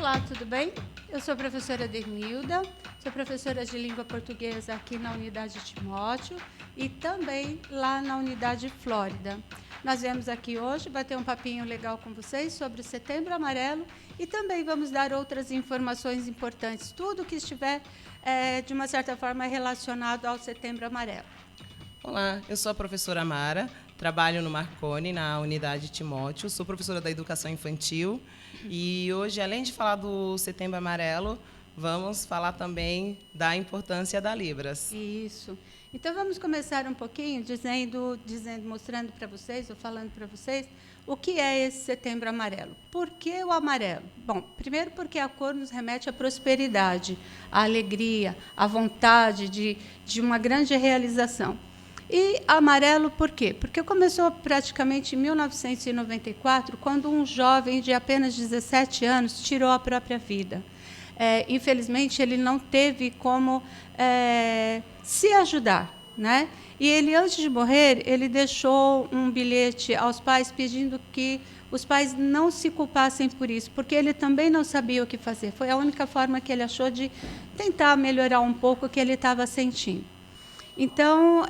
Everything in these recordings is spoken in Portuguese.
Olá, tudo bem? Eu sou a professora Denilda, sou professora de língua portuguesa aqui na Unidade Timóteo e também lá na Unidade Flórida. Nós viemos aqui hoje bater um papinho legal com vocês sobre o Setembro Amarelo e também vamos dar outras informações importantes, tudo que estiver, de uma certa forma, relacionado ao Setembro Amarelo. Olá, eu sou a professora Mara, trabalho no Marconi, na Unidade Timóteo, sou professora da Educação Infantil e hoje, além de falar do Setembro Amarelo, vamos falar também da importância da Libras. Isso. Então, vamos começar um pouquinho mostrando para vocês, ou falando para vocês, o que é esse Setembro Amarelo. Por que o amarelo? Bom, primeiro porque a cor nos remete à prosperidade, à alegria, à vontade de uma grande realização. E amarelo por quê? Porque começou praticamente em 1994, quando um jovem de apenas 17 anos tirou a própria vida. Infelizmente, ele não teve como se ajudar, né? E ele, antes de morrer, ele deixou um bilhete aos pais pedindo que os pais não se culpassem por isso, porque ele também não sabia o que fazer. Foi a única forma que ele achou de tentar melhorar um pouco o que ele estava sentindo. Então,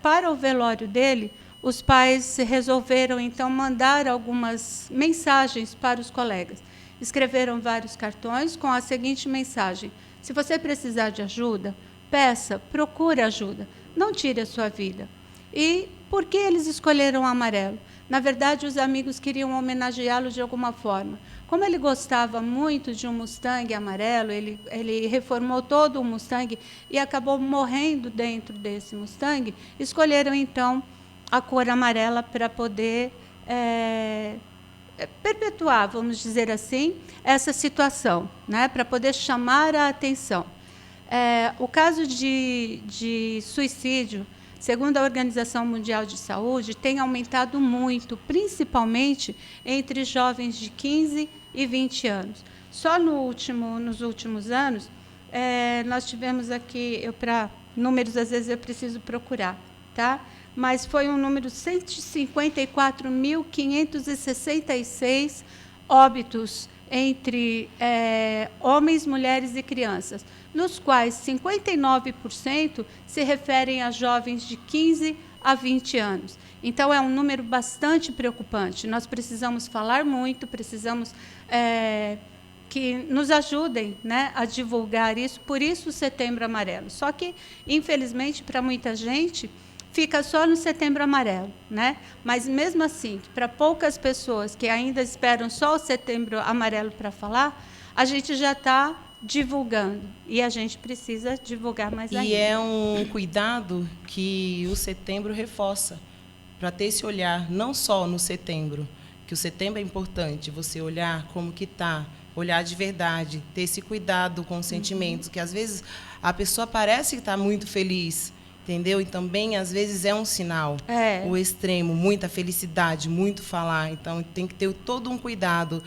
para o velório dele, os pais resolveram, então, mandar algumas mensagens para os colegas. Escreveram vários cartões com a seguinte mensagem: se você precisar de ajuda, peça, procure ajuda, não tire a sua vida. E por que eles escolheram o amarelo? Na verdade, os amigos queriam homenageá-lo de alguma forma. Como ele gostava muito de um Mustang amarelo, ele reformou todo o Mustang e acabou morrendo dentro desse Mustang, escolheram, então, a cor amarela para poder perpetuar, vamos dizer assim, essa situação, né? Para poder chamar a atenção. O caso de suicídio, segundo a Organização Mundial de Saúde, tem aumentado muito, principalmente entre jovens de 15 e 20 anos. Só nos últimos anos, nós tivemos aqui, para números, às vezes eu preciso procurar, tá? Mas foi um número 154.566 óbitos entre homens, mulheres e crianças, nos quais 59% se referem a jovens de 15 a 20 anos. Então, é um número bastante preocupante. Nós precisamos falar muito, precisamos que nos ajudem, né, a divulgar isso, por isso o Setembro Amarelo. Só que, infelizmente, para muita gente, fica só no Setembro Amarelo, né? Mas, mesmo assim, para poucas pessoas que ainda esperam só o Setembro Amarelo para falar, a gente já está divulgando. E a gente precisa divulgar mais ainda. E é um cuidado que o Setembro reforça, para ter esse olhar, não só no Setembro, que o Setembro é importante, você olhar como que está, olhar de verdade, ter esse cuidado com os sentimentos, que às vezes a pessoa parece que está muito feliz, entendeu? E também, às vezes, é um sinal. O extremo, muita felicidade, muito falar. Então, tem que ter todo um cuidado.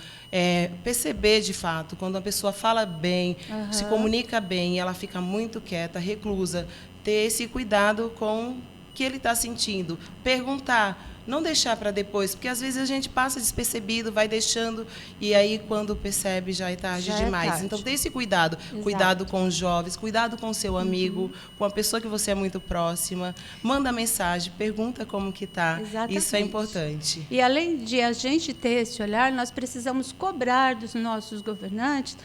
Perceber, de fato, quando a pessoa fala bem, se comunica bem, ela fica muito quieta, reclusa. Ter esse cuidado com o que ele está sentindo. Perguntar. Não deixar para depois, porque às vezes a gente passa despercebido, vai deixando, e aí quando percebe já é tarde demais. Tarde. Então, tem esse cuidado. Exato. Cuidado com os jovens, cuidado com o seu amigo, com a pessoa que você é muito próxima. Manda mensagem, pergunta como que está. Isso é importante. E, além de a gente ter esse olhar, nós precisamos cobrar dos nossos governantes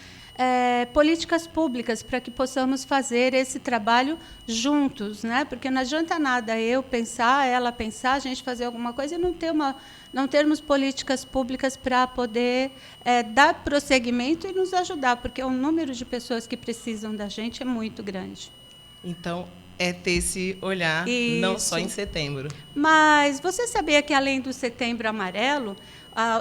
políticas públicas para que possamos fazer esse trabalho juntos, né? Porque não adianta nada eu pensar, ela pensar, a gente fazer alguma coisa e não termos políticas públicas para poder dar prosseguimento e nos ajudar, porque o número de pessoas que precisam da gente é muito grande. Então, ter esse olhar, não só em setembro. Mas você sabia que, além do Setembro Amarelo,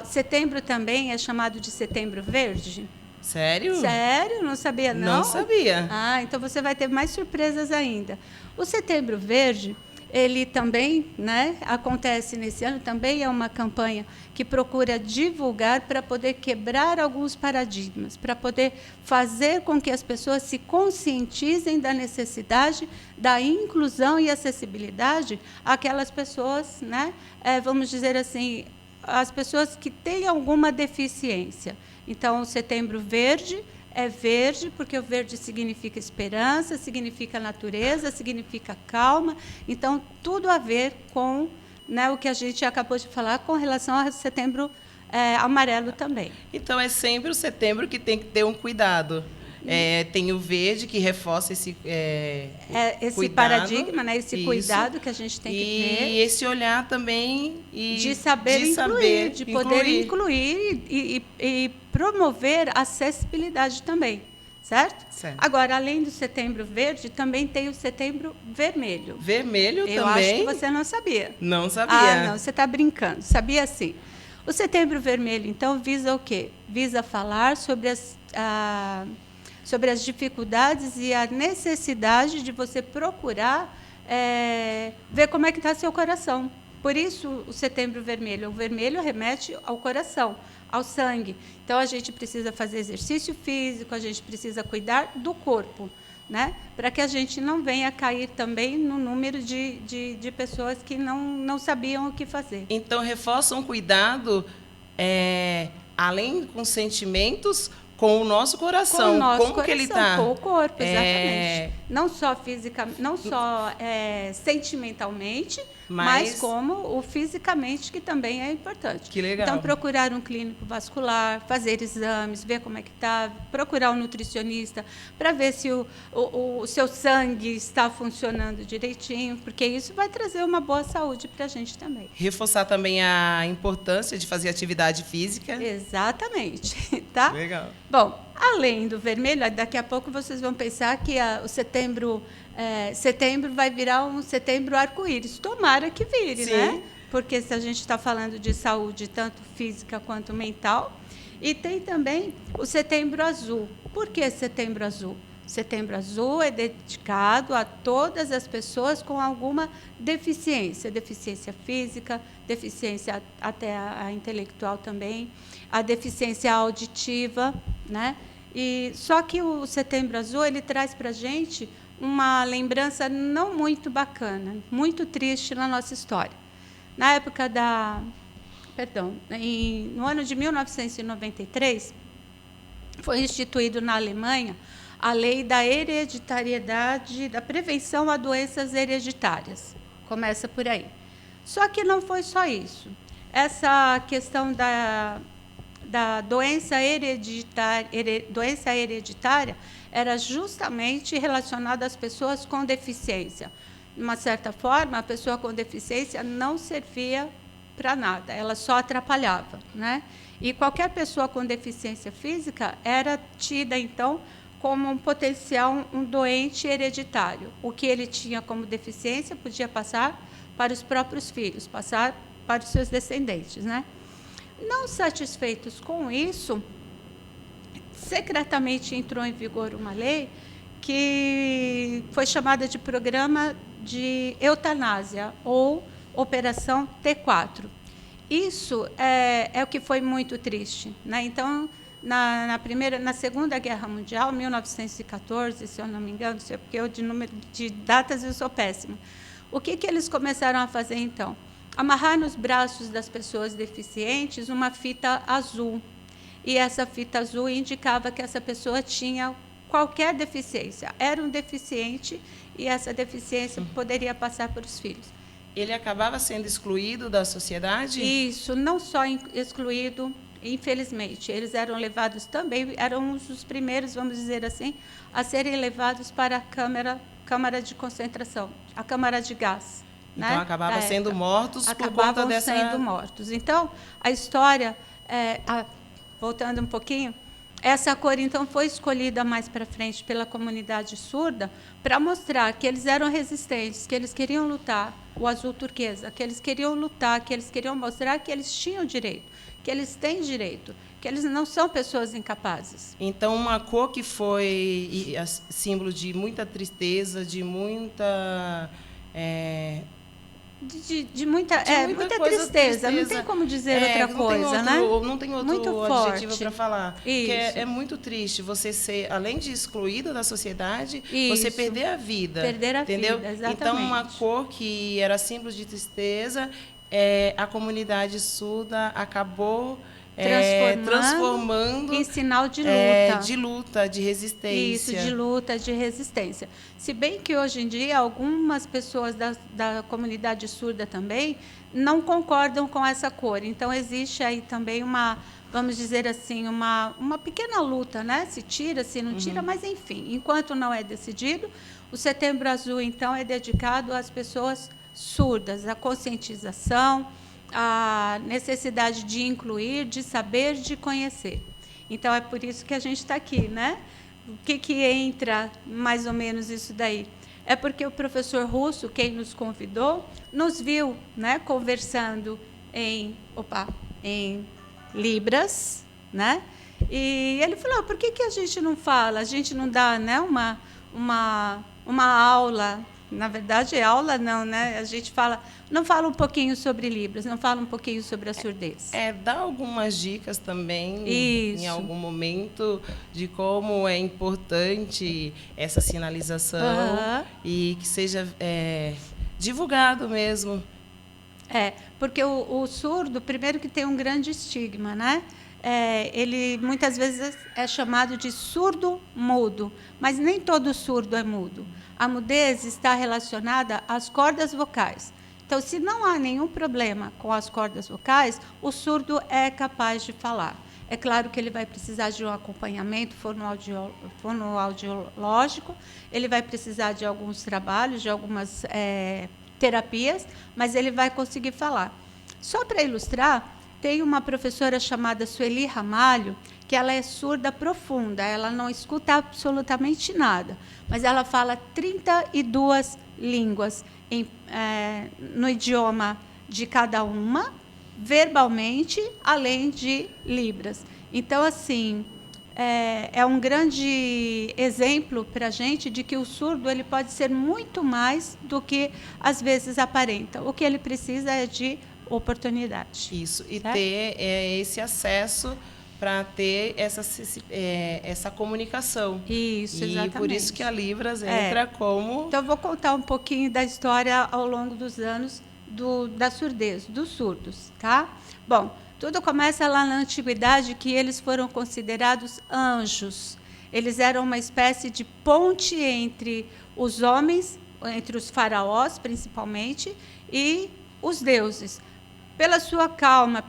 setembro também é chamado de Setembro Verde? Sério? Sério? Não sabia, não? Não sabia. Então você vai ter mais surpresas ainda. O Setembro Verde, ele também, né, acontece nesse ano, também é uma campanha que procura divulgar para poder quebrar alguns paradigmas, para poder fazer com que as pessoas se conscientizem da necessidade da inclusão e acessibilidade àquelas pessoas, né, vamos dizer assim, as pessoas que têm alguma deficiência. Então, o Setembro Verde é verde porque o verde significa esperança, significa natureza, significa calma. Então, tudo a ver com, né, o que a gente acabou de falar com relação ao Setembro Amarelo também. Então, é sempre o setembro que tem que ter um cuidado. Tem o verde, que reforça esse esse cuidado, paradigma, né, esse cuidado que a gente tem que ter. E esse olhar também... de saber incluir, de poder incluir e promover a acessibilidade também, certo? Certo. Agora, além do Setembro Verde, também tem o Setembro Vermelho. Vermelho Eu também? acho que você não sabia. Não sabia. Ah, não, você está brincando. Sabia sim. O Setembro Vermelho, então, visa o quê? Visa falar sobre as dificuldades e a necessidade de você procurar ver como é que está seu coração. Por isso, o Setembro Vermelho. O vermelho remete ao coração, ao sangue. Então, a gente precisa fazer exercício físico, a gente precisa cuidar do corpo, né? Para que a gente não venha cair também no número de pessoas que não sabiam o que fazer. Então, reforça um cuidado, além com sentimentos, com o nosso coração. Com o nosso como coração, que ele está? Com o corpo, exatamente. Não só sentimentalmente, mas como o fisicamente, que também é importante. Que legal. Então, procurar um clínico vascular, fazer exames, ver como é que está, procurar um nutricionista para ver se o seu sangue está funcionando direitinho, porque isso vai trazer uma boa saúde para a gente também. Reforçar também a importância de fazer atividade física. Exatamente. Tá? Legal. Bom, além do vermelho, daqui a pouco vocês vão pensar que o setembro vai virar um setembro arco-íris. Tomara que vire, sim, né? Porque se a gente está falando de saúde, tanto física quanto mental. E tem também o Setembro Azul. Por que Setembro Azul? Setembro Azul é dedicado a todas as pessoas com alguma deficiência física, deficiência até a intelectual também, a deficiência auditiva, né? E só que o Setembro Azul ele traz para a gente uma lembrança não muito bacana, muito triste na nossa história. Na época no ano de 1993, foi instituído na Alemanha a lei da hereditariedade, da prevenção a doenças hereditárias. Começa por aí. Só que não foi só isso. Essa questão da doença hereditária era justamente relacionada às pessoas com deficiência. De uma certa forma, a pessoa com deficiência não servia para nada, ela só atrapalhava, né? E qualquer pessoa com deficiência física era tida, então, como um potencial, um doente hereditário. O que ele tinha como deficiência podia passar para os próprios filhos, passar para os seus descendentes, né? Não satisfeitos com isso, secretamente entrou em vigor uma lei que foi chamada de Programa de Eutanásia, ou Operação T4. Isso é o que foi muito triste, né? Então, na Segunda Guerra Mundial, 1914, se eu não me engano, porque eu de datas eu sou péssima. O que eles começaram a fazer, então? Amarrar nos braços das pessoas deficientes uma fita azul. E essa fita azul indicava que essa pessoa tinha qualquer deficiência. Era um deficiente e essa deficiência poderia passar para os filhos. Ele acabava sendo excluído da sociedade? Isso, não só excluído, infelizmente. Eles eram levados também, eram os primeiros, vamos dizer assim, a serem levados para a câmara de concentração, a câmara de gás. Então, né? acabavam sendo mortos por conta Acabavam dessa... sendo mortos. Então, a história, voltando um pouquinho, essa cor, então, foi escolhida mais para frente pela comunidade surda para mostrar que eles eram resistentes, que eles queriam lutar, o azul turquesa, que eles queriam lutar, que eles queriam mostrar que eles tinham direito, que eles têm direito, que eles não são pessoas incapazes. Então, uma cor que foi símbolo de muita tristeza, de muita... De muita tristeza, não tem como dizer outra coisa, né? Não tem outro muito adjetivo para falar. Isso. Porque é muito triste você ser, além de excluído da sociedade, Isso. você perder a vida. Perder a entendeu? vida, exatamente. Então, uma cor que era símbolo de tristeza, a comunidade surda acabou transformando em sinal de luta. De luta, de resistência. Isso, de luta, de resistência. Se bem que hoje em dia algumas pessoas da comunidade surda também não concordam com essa cor. Então existe aí também uma, vamos dizer assim, uma pequena luta, né? Se tira, se não tira, mas enfim, enquanto não é decidido, o Setembro Azul então é dedicado às pessoas surdas, à conscientização, a necessidade de incluir, de saber, de conhecer. Então, é por isso que a gente está aqui, né? O que entra mais ou menos isso daí? É porque o professor Russo, quem nos convidou, nos viu, né, conversando em Libras, né? E ele falou, por que a gente não fala? A gente não dá, né, uma aula. Na verdade, aula não, né? A gente não fala um pouquinho sobre Libras, não fala um pouquinho sobre a surdez. Dá algumas dicas também, em algum momento, de como é importante essa sinalização e que seja divulgado mesmo. Porque o surdo, primeiro que tem um grande estigma, né? Ele muitas vezes é chamado de surdo-mudo, mas nem todo surdo é mudo. A mudez está relacionada às cordas vocais. Então, se não há nenhum problema com as cordas vocais, o surdo é capaz de falar. É claro que ele vai precisar de um acompanhamento fonoaudiológico, ele vai precisar de alguns trabalhos, de algumas terapias, mas ele vai conseguir falar. Só para ilustrar, tem uma professora chamada Sueli Ramalho, que ela é surda profunda, ela não escuta absolutamente nada, mas ela fala 32 línguas no idioma de cada uma, verbalmente, além de Libras. Então, assim, é um grande exemplo para a gente de que o surdo ele pode ser muito mais do que, às vezes, aparenta. O que ele precisa é de oportunidade. Isso, e ter esse acesso para ter essa comunicação. Isso, exatamente. E por isso que a Libras entra como... Então, eu vou contar um pouquinho da história ao longo dos anos da surdez, dos surdos. Tá? Bom, tudo começa lá na antiguidade, que eles foram considerados anjos. Eles eram uma espécie de ponte entre os homens, entre os faraós, principalmente, e os deuses. Pela sua calma,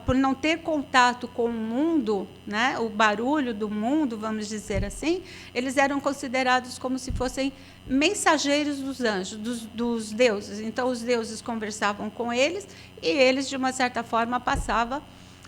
por não ter contato com o mundo, né, o barulho do mundo, vamos dizer assim, eles eram considerados como se fossem mensageiros dos anjos, dos deuses. Então, os deuses conversavam com eles e eles, de uma certa forma, passavam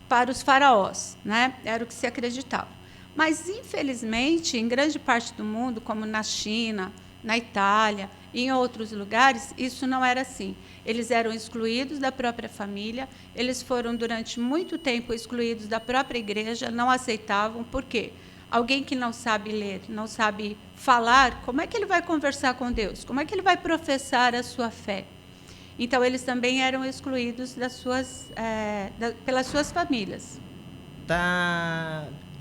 para os faraós, né? Era o que se acreditava. Mas, infelizmente, em grande parte do mundo, como na China, na Itália e em outros lugares, isso não era assim. Eles eram excluídos da própria família, eles foram, durante muito tempo, excluídos da própria igreja, não aceitavam. Por quê? Alguém que não sabe ler, não sabe falar, como é que ele vai conversar com Deus? Como é que ele vai professar a sua fé? Então, eles também eram excluídos pelas suas famílias.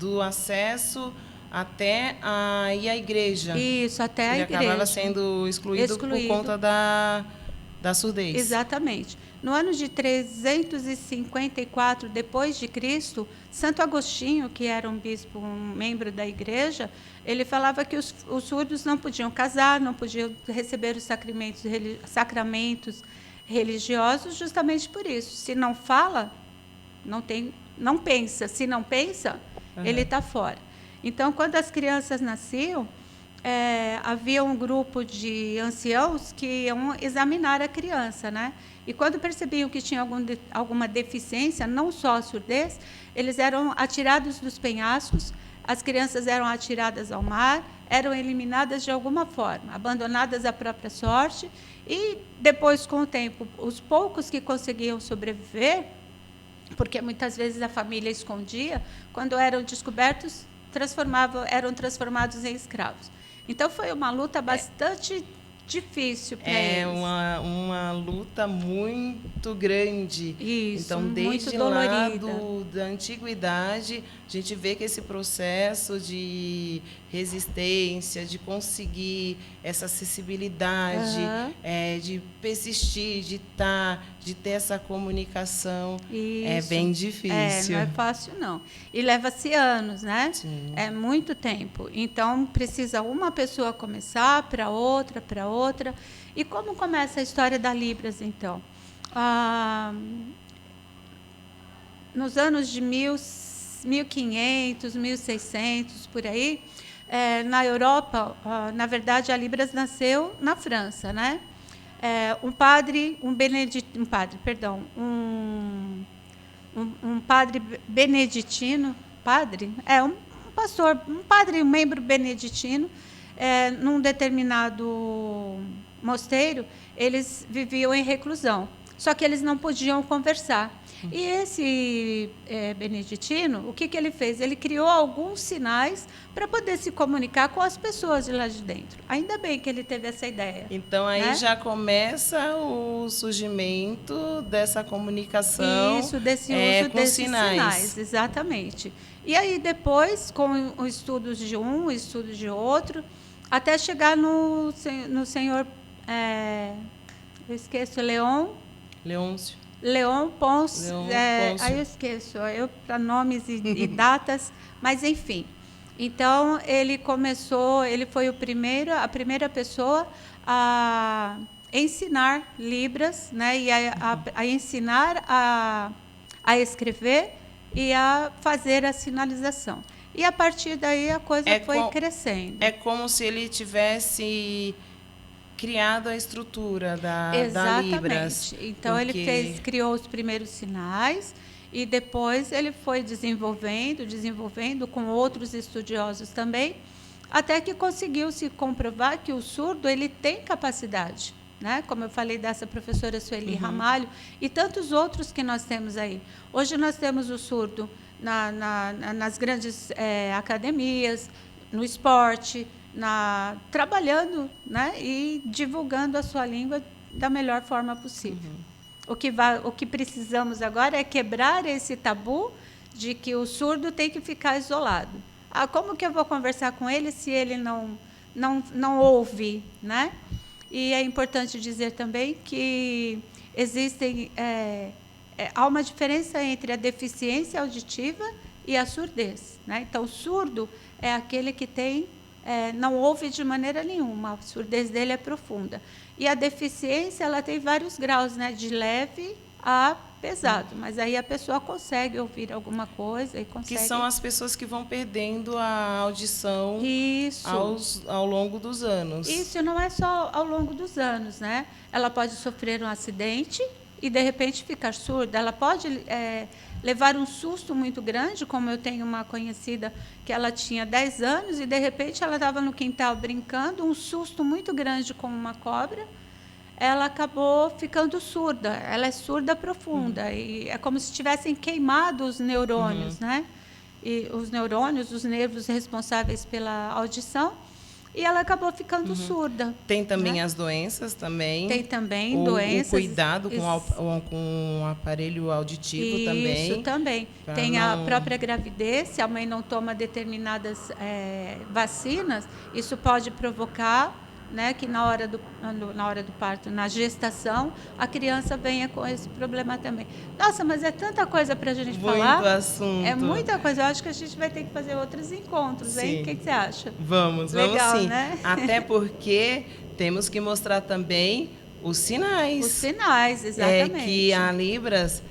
Do acesso até a ir à igreja. Isso, até a igreja. Ele acabava sendo excluído por conta da surdez. Exatamente. No ano de 354 depois de Cristo, Santo Agostinho, que era um bispo, um membro da igreja, ele falava que os surdos não podiam casar, não podiam receber os sacramentos religiosos, justamente por isso. Se não fala, não pensa. Se não pensa, ele está fora. Então, quando as crianças nasciam, havia um grupo de anciãos que iam examinar a criança, né? E quando percebiam que tinha alguma deficiência, não só a surdez, eles eram atirados dos penhascos, as crianças eram atiradas ao mar, eram eliminadas de alguma forma, abandonadas à própria sorte, e depois, com o tempo, os poucos que conseguiam sobreviver, porque muitas vezes a família escondia, quando eram descobertos, eram transformados em escravos. Então, foi uma luta bastante difícil para eles. É uma luta muito grande. Isso, então, muito desde lá dolorida. da antiguidade, a gente vê que esse processo de resistência, de conseguir essa acessibilidade, de persistir, de estar, de ter essa comunicação, é Isso. bem difícil. Não é fácil, não. E leva-se anos, né? Sim. É muito tempo. Então, precisa uma pessoa começar, para outra, para outra. E como começa a história da Libras, então? Nos anos de 1500, 1600, por aí, na Europa, na verdade, a Libras nasceu na França, né? Um padre beneditino, um pastor, um padre, um membro beneditino, num determinado mosteiro, eles viviam em reclusão, só que eles não podiam conversar. E esse beneditino, o que ele fez? Ele criou alguns sinais para poder se comunicar com as pessoas de lá de dentro. Ainda bem que ele teve essa ideia. Então, aí já começa o surgimento dessa comunicação. Isso, desse uso com desses sinais. Exatamente. E aí, depois, com os estudos de um, estudos de outro, até chegar no senhor, eu esqueço, Leôncio. Leon Pons, aí eu esqueço, para nomes e datas, mas enfim. Então, ele foi a primeira pessoa a ensinar Libras, né, e a ensinar a escrever e a fazer a sinalização. E, a partir daí, a coisa foi crescendo. É como se ele tivesse criado a estrutura da Libras. Então, ele criou os primeiros sinais e depois ele foi desenvolvendo com outros estudiosos também, até que conseguiu se comprovar que o surdo ele tem capacidade, né? Como eu falei dessa professora Sueli Ramalho e tantos outros que nós temos aí. Hoje nós temos o surdo nas grandes academias, no esporte, trabalhando, né, e divulgando a sua língua da melhor forma possível. O que precisamos agora é quebrar esse tabu de que o surdo tem que ficar isolado. Como que eu vou conversar com ele se ele não ouve, né? E é importante dizer também que há uma diferença entre a deficiência auditiva e a surdez, né? Então, o surdo é aquele que não ouve de maneira nenhuma, a surdez dele é profunda. E a deficiência ela tem vários graus, né, de leve a pesado, mas aí a pessoa consegue ouvir alguma coisa e consegue... Que são as pessoas que vão perdendo a audição ao longo dos anos. Isso não é só ao longo dos anos, né? Ela pode sofrer um acidente e, de repente, ficar surda. Ela pode levar um susto muito grande, como eu tenho uma conhecida que ela tinha 10 anos e, de repente, ela estava no quintal brincando, um susto muito grande com uma cobra, ela acabou ficando surda. Ela é surda profunda, e é como se tivessem queimado os neurônios, né? E os neurônios, os nervos responsáveis pela audição, e ela acabou ficando surda. Tem também as doenças também. Tem também doenças. O cuidado com o aparelho auditivo também. Isso também. Tem a própria gravidez, se a mãe não toma determinadas vacinas, isso pode provocar, né, que na hora do parto, na gestação, a criança venha com esse problema também. Nossa, mas é tanta coisa para a gente falar. Muito assunto. É muita coisa. Eu acho que a gente vai ter que fazer outros encontros, hein? O que você acha? Vamos sim. Né? Até porque temos que mostrar também os sinais. Os sinais, exatamente. Que a Libras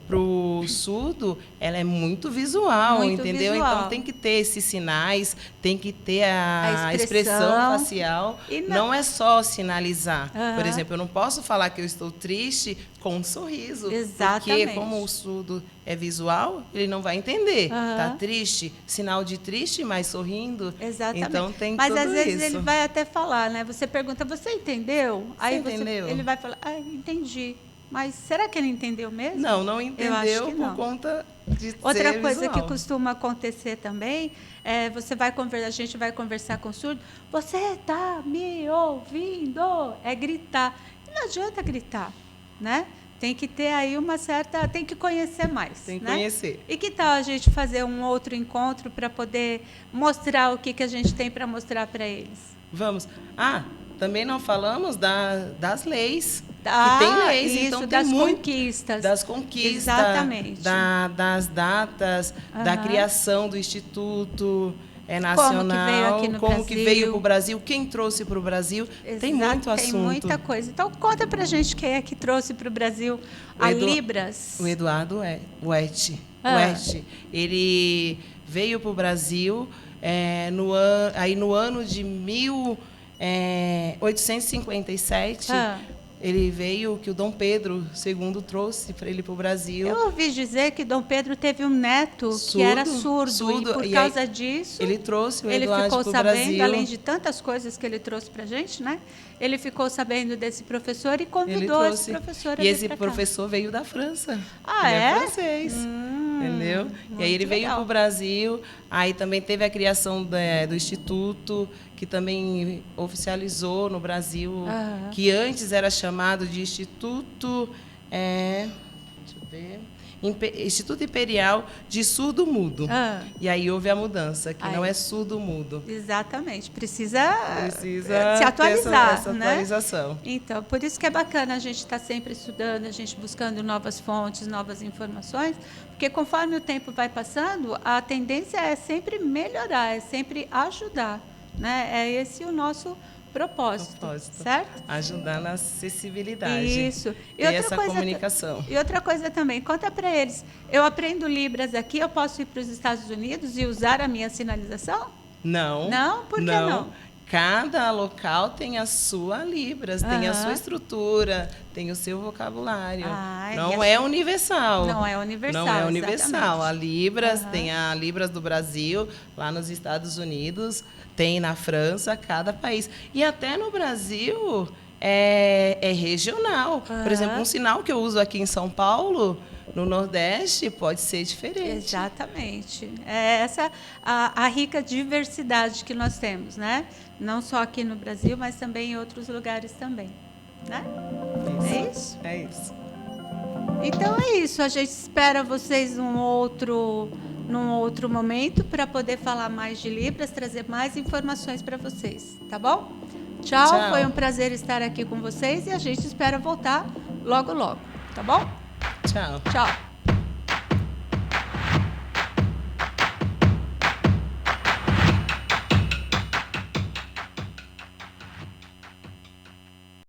para o surdo, ela é muito visual, entendeu? Então, tem que ter esses sinais, tem que ter a expressão facial. Não é só sinalizar. Por exemplo, eu não posso falar que eu estou triste com um sorriso. Exatamente. Porque, como o surdo é visual, ele não vai entender. Está triste, sinal de triste, mas sorrindo. Exatamente. Então, tem mas, tudo às vezes, isso. ele vai até falar, né? Você pergunta, você entendeu? Aí entendeu? Ele vai falar, entendi. Mas será que ele entendeu mesmo? Não entendeu que por não. conta de Outra ser coisa visual. que costuma acontecer também é a gente vai conversar com o surdo, você está me ouvindo? É gritar. E não adianta gritar, né? Tem que ter aí tem que conhecer mais. Tem que né? conhecer. E que tal a gente fazer um outro encontro para poder mostrar o que a gente tem para mostrar para eles? Vamos. Também não falamos das leis. Ah, que tem leis, isso, então tem das muito conquistas. das conquistas, Exatamente. das datas, da criação do Instituto Nacional, Como que veio aqui no como Brasil. que veio para o Brasil, quem trouxe para o Brasil. Tem muito assunto. Tem muita coisa. Então, conta pra gente quem é que trouxe para o Brasil a Libras. O Eduardo Huet. Ele veio para o Brasil no ano de 1857. Ele veio, que o Dom Pedro II trouxe para ele para o Brasil. Eu ouvi dizer que Dom Pedro teve um neto que era surdo e por causa disso ele trouxe o ele Eduardo ficou para o sabendo, Brasil. além de tantas coisas que ele trouxe para a gente, né? Ele ficou sabendo desse professor e convidou esse professor a vir. E esse professor veio da França. Ah, ele é francês. Entendeu? E aí ele veio para o Brasil. Aí também teve a criação do Instituto, que também oficializou no Brasil, que antes era chamado de Instituto, Instituto Imperial de Surdo-Mudo. E aí houve a mudança, que não é surdo-mudo. Exatamente. Precisa se atualizar, essa né? atualização. Então, por isso que é bacana a gente estar sempre estudando, a gente buscando novas fontes, novas informações, porque conforme o tempo vai passando, a tendência é sempre melhorar, é sempre ajudar. Né? É esse o nosso propósito, certo? Ajudar na acessibilidade. Isso. E essa comunicação. E outra coisa também, conta para eles, eu aprendo Libras aqui, eu posso ir para os Estados Unidos e usar a minha sinalização? Não. Não? Por que não? Cada local tem a sua Libras, tem a sua estrutura, tem o seu vocabulário. Não é universal. Não é universal. Não é universal. Exatamente. A Libras, tem a Libras do Brasil, lá nos Estados Unidos, tem na França, cada país. E até no Brasil é regional. Por exemplo, um sinal que eu uso aqui em São Paulo, no Nordeste, pode ser diferente. Exatamente. É essa a rica diversidade que nós temos, né? Não só aqui no Brasil, mas também em outros lugares também. Né? É isso? É isso. Então é isso. A gente espera vocês num outro momento para poder falar mais de Libras, trazer mais informações para vocês. Tá bom? Tchau. Foi um prazer estar aqui com vocês e a gente espera voltar logo, logo. Tá bom? Tchau. Tchau.